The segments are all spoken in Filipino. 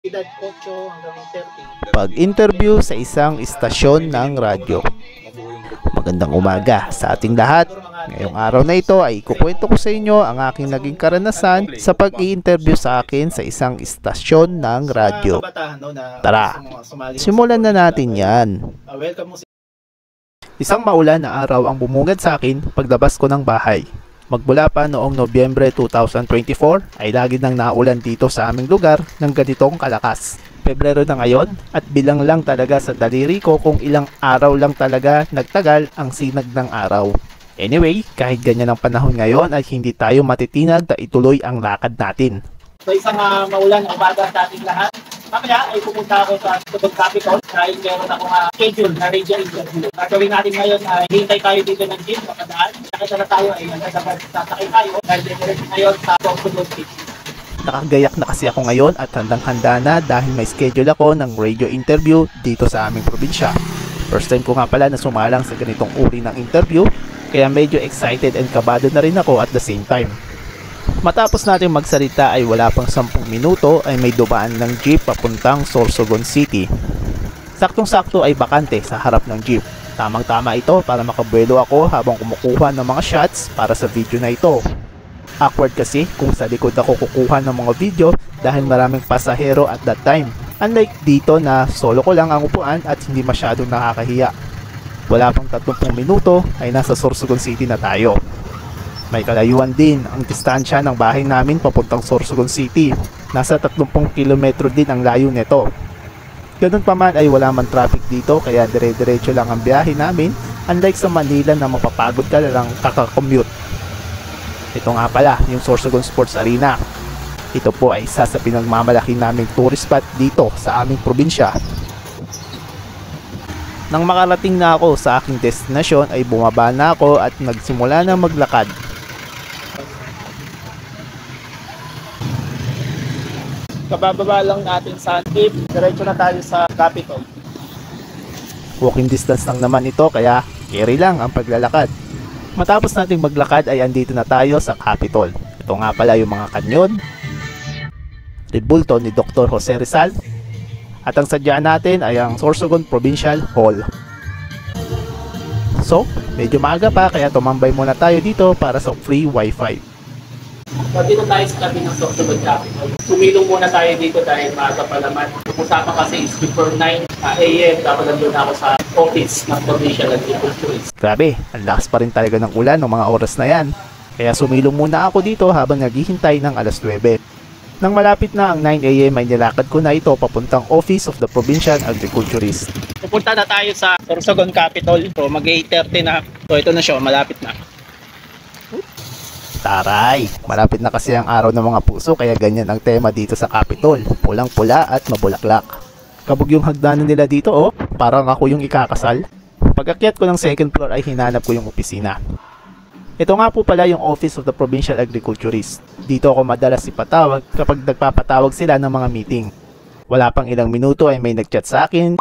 edad 8 hanggang 30. Pag-interview sa isang istasyon ng radyo. Magandang umaga sa ating lahat. Ngayong araw na ito ay ikukwento ko sa inyo ang aking naging karanasan sa pag-i-interview sa akin sa isang istasyon ng radyo. Tara, simulan na natin yan. Isang maulan na araw ang bumungad sa akin paglabas ko ng bahay. Magmula pa noong Nobyembre 2024 ay lagi nang naulan dito sa aming lugar ng ganitong kalakas. Pebrero na ngayon at bilang lang talaga sa daliri ko kung ilang araw lang talaga nagtagal ang sinag ng araw. Anyway, kahit ganyan ang panahon ngayon ay hindi tayo matitinag na ituloy ang lakad natin. So isang maulan na umaga sa ating lahat. Mamaya ay pupunta ako sa Tubod Capitol dahil meron akong schedule na radio interview. Gagawin natin ngayon ay hintay tayo dito ng jeep kapadaan. Nakita na tayo ay sasakay tayo dahil diretso ngayon sa Tubod City. Nakagayak na kasi ako ngayon at handang-handa na dahil may schedule ako ng radio interview dito sa aming probinsya. First time ko nga pala na sumalang sa ganitong uri ng interview kaya medyo excited and kabado na rin ako at the same time. Matapos natin magsalita ay wala pang 10 minuto ay may dumaan ng jeep papuntang Sorsogon City. Saktong-sakto ay bakante sa harap ng jeep. Tamang-tama ito para makabuelo ako habang kumukuha ng mga shots para sa video na ito. Awkward kasi kung sa likod ako kukuha ng mga video dahil maraming pasahero at that time. Unlike dito na solo ko lang ang upuan at hindi masyadong nakakahiya. Wala pang 30 minuto ay nasa Sorsogon City na tayo. May kalayuan din ang distansya ng bahay namin papuntang Sorsogon City. Nasa 30 kilometro din ang layo nito. Ganun pa man ay wala man traffic dito kaya dire-diretso lang ang biyahe namin, unlike sa Manila na mapapagod ka lang kakakommute. Ito nga pala yung Sorsogon Sports Arena. Ito po ay isa sa pinagmamalaki naming tourist spot dito sa aming probinsya. Nang makarating na ako sa aking destinasyon ay bumaba na ako at nagsimula na maglakad. Kabababa lang natin sa jeep, diretso na tayo sa Capitol. Walking distance lang naman ito kaya carry lang ang paglalakad. Matapos nating maglakad ay andito na tayo sa Capitol. Ito nga pala yung mga kanyon, rebulto ni Dr. Jose Rizal, at ang sadya natin ay ang Sorsogon Provincial Hall. So, medyo maaga pa kaya tumambay muna tayo dito para sa free wifi. So, dito tayo sa tabi ng Sorsogon Capitol. Sumilong muna tayo dito dahil maaga pa naman. Usapan kasi is before 9 AM, dapat nandun ako sa office ng Provincial Agriculturist. Grabe, ang lakas pa rin talaga ng ulan ng mga oras na yan. Kaya sumilong muna ako dito habang naghihintay ng alas 9. Nang malapit na ang 9 AM ay nilakad ko na ito papuntang Office of the Provincial Agriculturist. Pupunta na tayo sa Sorsogon Capitol. So mag-8:30 na. So ito na siya, malapit na. Taray, malapit na kasi ang araw ng mga puso kaya ganyan ang tema dito sa Capitol. Pulang-pula at mabulaklak. Kabog yung hagdanan nila dito oh, parang ako yung ikakasal. Pag-akyat ko ng second floor ay hinanap ko yung opisina. Ito nga po pala yung Office of the Provincial Agriculturist. Dito ako madalas ipatawag kapag nagpapatawag sila ng mga meeting. Wala pang ilang minuto ay may nagchat sa akin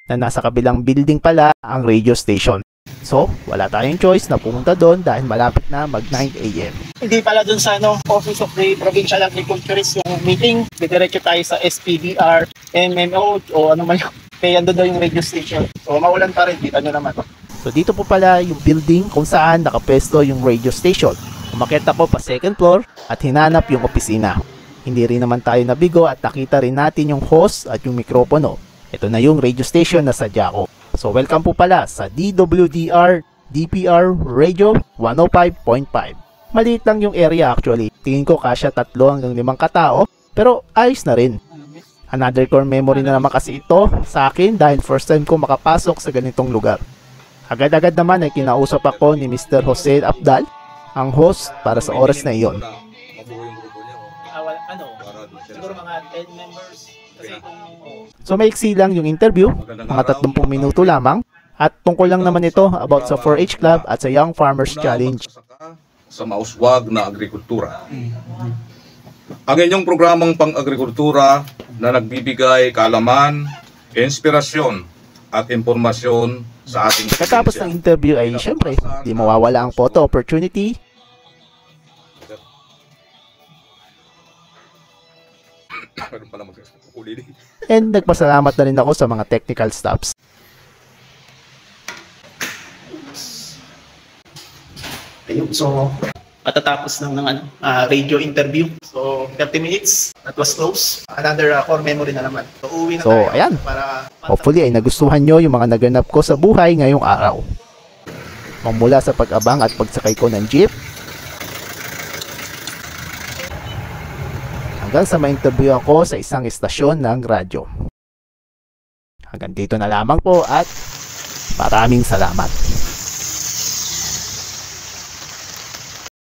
na nasa kabilang building pala ang radio station. So, wala tayong choice na pumunta doon dahil malapit na mag 9 AM. Hindi pala doon sa Office of the Provincial Agriculturist yung meeting. Diretso tayo sa SPDR, MMO o ano man yung kaya doon daw yung radio station. So, maulan pa rin. Dito nyo naman. So dito po pala yung building kung saan nakapwesto yung radio station. Umakyat ako pa second floor at hinanap yung opisina. Hindi rin naman tayo nabigo at nakita rin natin yung host at yung mikropono. Ito na yung radio station na sadya ko. So welcome po pala sa DWDR DPR Radio 105.5. Maliit lang yung area actually. Tingin ko kasya 3 hanggang 5 katao pero ayos na rin. Another core memory na naman kasi ito sa akin dahil first time ko makapasok sa ganitong lugar. Agad-agad naman ay kinausap ako ni Mr. Jose Abdal, ang host para sa oras na iyon. Siguro mga 10 members. So maiksi lang yung interview, mga 30 minuto lamang, at tungkol lang naman ito about sa 4-H Club at sa Young Farmers Challenge. Sa mauswag na agrikultura. Ang inyong programang pang-agrikultura na nagbibigay kaalaman, inspirasyon at impormasyon sa ating Katapos ng interview ay syempre, di mawawala ang photo opportunity. Meron pala And nagpasalamat na rin ako sa mga technical staffs. Ayun, so matatapos ng radio interview. So 30 minutes, that was close. Another core memory na naman. So uwi na So, tayo ayan. para Hopefully ay nagustuhan nyo yung mga naganap ko sa buhay ngayong araw. Magmula sa pag-abang at pagsakay ko ng jeep, hanggang sa ma-interview ako sa isang istasyon ng radyo. Hanggang dito na lamang po at maraming salamat.